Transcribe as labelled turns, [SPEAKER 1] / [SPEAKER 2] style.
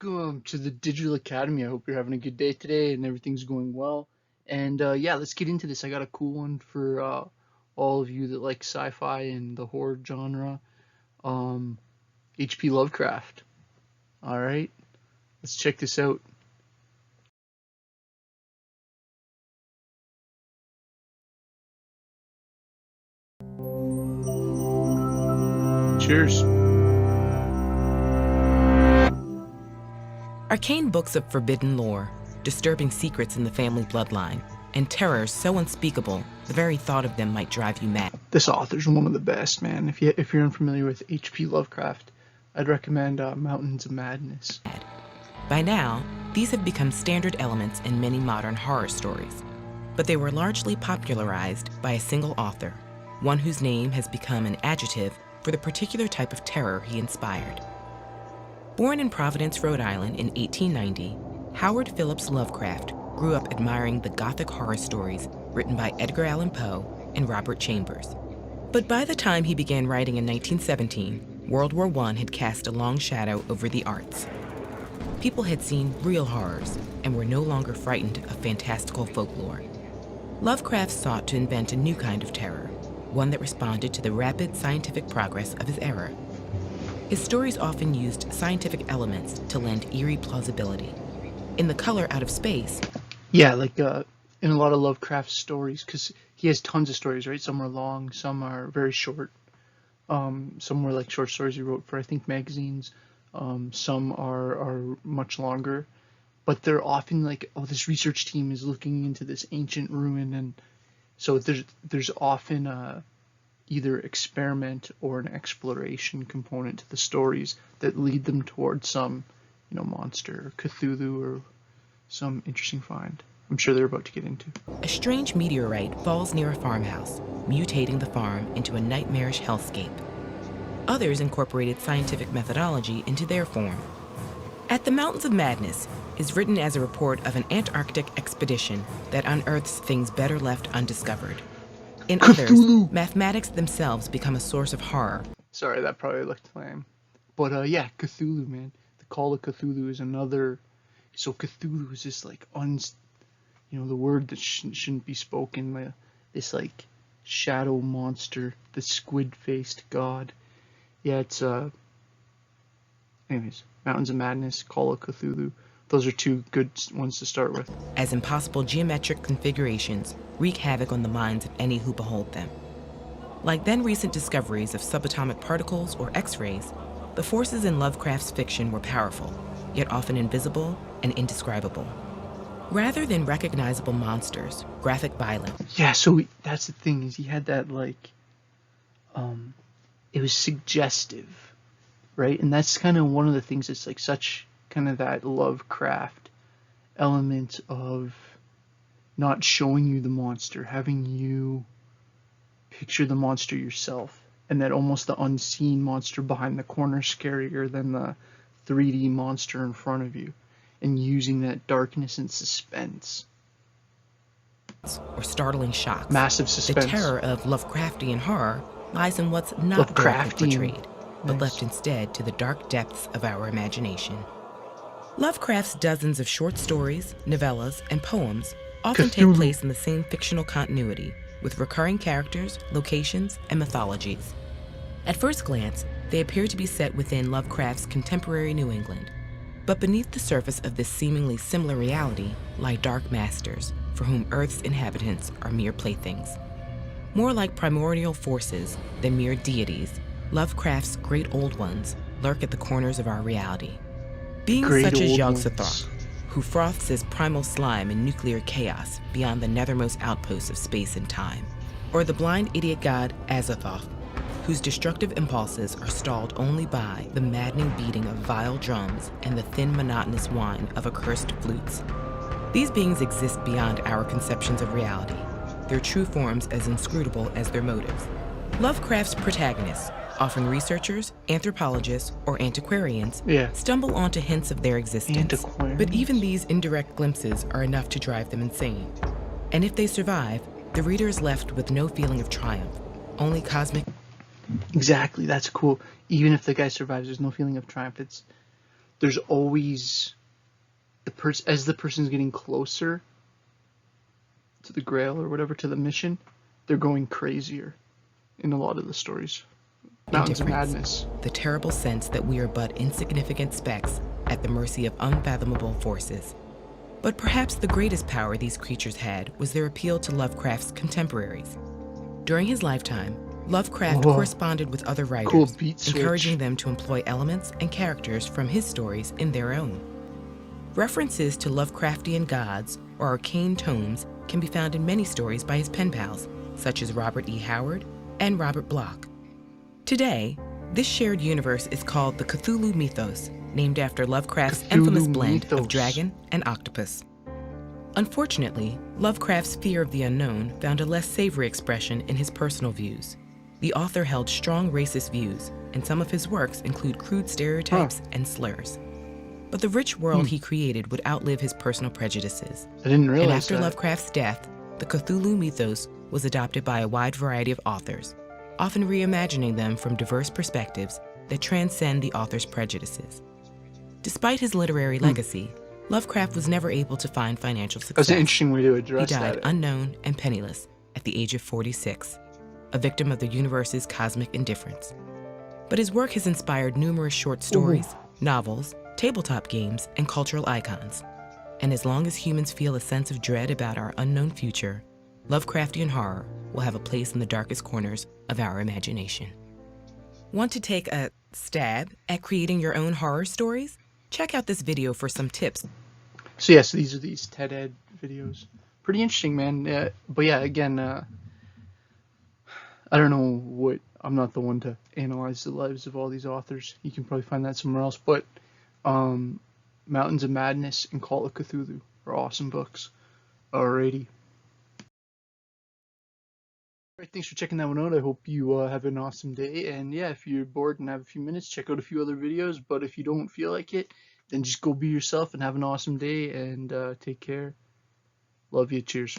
[SPEAKER 1] Welcome to the Digital Academy. I hope you're having a good day today and everything's going well. And yeah, let's get into this. I got a cool one for all of you that like sci-fi and the horror genre. Um, H.P. Lovecraft. All right, let's check this out. Cheers.
[SPEAKER 2] Arcane books of forbidden lore, disturbing secrets in the family bloodline, and terrors so unspeakable the very thought of them might drive you mad.
[SPEAKER 1] This author's one of the best, man. If you're unfamiliar with H.P. Lovecraft, I'd recommend Mountains of Madness.
[SPEAKER 2] By now, these have become standard elements in many modern horror stories, but they were largely popularized by a single author, one whose name has become an adjective for the particular type of terror he inspired. Born in Providence, Rhode Island in 1890, Howard Phillips Lovecraft grew up admiring the Gothic horror stories written by Edgar Allan Poe and Robert Chambers. But by the time he began writing in 1917, World War I had cast a long shadow over the arts. People had seen real horrors and were no longer frightened of fantastical folklore. Lovecraft sought to invent a new kind of terror, one that responded to the rapid scientific progress of his era. His stories often used scientific elements to lend eerie plausibility. In The Color Out of Space...
[SPEAKER 1] Yeah, like in a lot of Lovecraft stories, because he has tons of stories, right? Some are long, some are very short. Some were like short stories he wrote for, I think, magazines. Some are much longer. But they're often like, oh, this research team is looking into this ancient ruin. And so there's often either experiment or an exploration component to the stories that lead them towards some, monster or Cthulhu or some interesting find. I'm sure they're about to get into.
[SPEAKER 2] A strange meteorite falls near a farmhouse, mutating the farm into a nightmarish hellscape. Others incorporated scientific methodology into their form. At the Mountains of Madness is written as a report of an Antarctic expedition that unearths things better left undiscovered. In
[SPEAKER 1] Cthulhu!
[SPEAKER 2] Others, mathematics themselves become a source of horror.
[SPEAKER 1] Sorry, that probably looked lame. But yeah, Cthulhu, man. The Call of Cthulhu is another. So Cthulhu is this like the word that shouldn't be spoken. This like shadow monster, the squid-faced god. Yeah, it's anyways, Mountains of Madness, Call of Cthulhu. Those are two good ones to start with.
[SPEAKER 2] As impossible geometric configurations wreak havoc on the minds of any who behold them. Like then recent discoveries of subatomic particles or X-rays, the forces in Lovecraft's fiction were powerful, yet often invisible and indescribable. Rather than recognizable monsters, graphic violence.
[SPEAKER 1] Yeah, so that's the thing, is he had that it was suggestive, right? And that's kind of one of the things that's like such kind of that Lovecraft element of not showing you the monster, having you picture the monster yourself, and that almost the unseen monster behind the corner scarier than the 3D monster in front of you, and using that darkness and suspense.
[SPEAKER 2] Or startling shocks.
[SPEAKER 1] Massive suspense.
[SPEAKER 2] The terror of Lovecraftian horror lies in what's not directly portrayed, but left instead to the dark depths of our imagination. Lovecraft's dozens of short stories, novellas, and poems often take place in the same fictional continuity, with recurring characters, locations, and mythologies. At first glance, they appear to be set within Lovecraft's contemporary New England. But beneath the surface of this seemingly similar reality lie dark masters, for whom Earth's inhabitants are mere playthings. More like primordial forces than mere deities, Lovecraft's great old ones lurk at the corners of our reality. Beings such as Yog-Sothoth, who froths his primal slime in nuclear chaos beyond the nethermost outposts of space and time. Or the blind idiot god Azathoth, whose destructive impulses are stalled only by the maddening beating of vile drums and the thin monotonous whine of accursed flutes. These beings exist beyond our conceptions of reality, their true forms as inscrutable as their motives. Lovecraft's protagonists, often researchers, anthropologists, or antiquarians, stumble onto hints of their existence. But even these indirect glimpses are enough to drive them insane. And if they survive, the reader is left with no feeling of triumph, only cosmic...
[SPEAKER 1] Exactly, that's cool. Even if the guy survives, there's no feeling of triumph. It's there's always as the person's getting closer to the Grail or whatever, to the mission, they're going crazier in a lot of the stories. Mountains of Madness.
[SPEAKER 2] The terrible sense that we are but insignificant specks at the mercy of unfathomable forces. But perhaps the greatest power these creatures had was their appeal to Lovecraft's contemporaries. During his lifetime, Lovecraft corresponded with other writers, encouraging them to employ elements and characters from his stories in their own. References to Lovecraftian gods or arcane tomes can be found in many stories by his pen pals, such as Robert E. Howard and Robert Bloch. Today, this shared universe is called the Cthulhu mythos, named after Lovecraft's infamous blend of dragon and octopus. Unfortunately, Lovecraft's fear of the unknown found a less savory expression in his personal views. The author held strong racist views, and some of his works include crude stereotypes and slurs. But the rich world he created would outlive his personal prejudices.
[SPEAKER 1] I didn't realize
[SPEAKER 2] and after
[SPEAKER 1] that.
[SPEAKER 2] Lovecraft's death, the Cthulhu mythos was adopted by a wide variety of authors, often reimagining them from diverse perspectives that transcend the author's prejudices. Despite his literary legacy, Lovecraft was never able to find financial success.
[SPEAKER 1] That's an interesting way to address that.
[SPEAKER 2] He died unknown and penniless at the age of 46, a victim of the universe's cosmic indifference. But his work has inspired numerous short stories, novels, tabletop games, and cultural icons. And as long as humans feel a sense of dread about our unknown future, Lovecraftian horror will have a place in the darkest corners of our imagination. Want to take a stab at creating your own horror stories? Check out this video for some tips.
[SPEAKER 1] So yes, these are these TED Ed videos. Pretty interesting, man. But yeah, again, I don't know what. I'm not the one to analyze the lives of all these authors. You can probably find that somewhere else. But Mountains of Madness and Call of Cthulhu are awesome books. Alrighty. Alright, thanks for checking that one out. I hope you have an awesome day. And yeah, if you're bored and have a few minutes, check out a few other videos. But if you don't feel like it, then just go be yourself and have an awesome day. And take care. Love you. Cheers.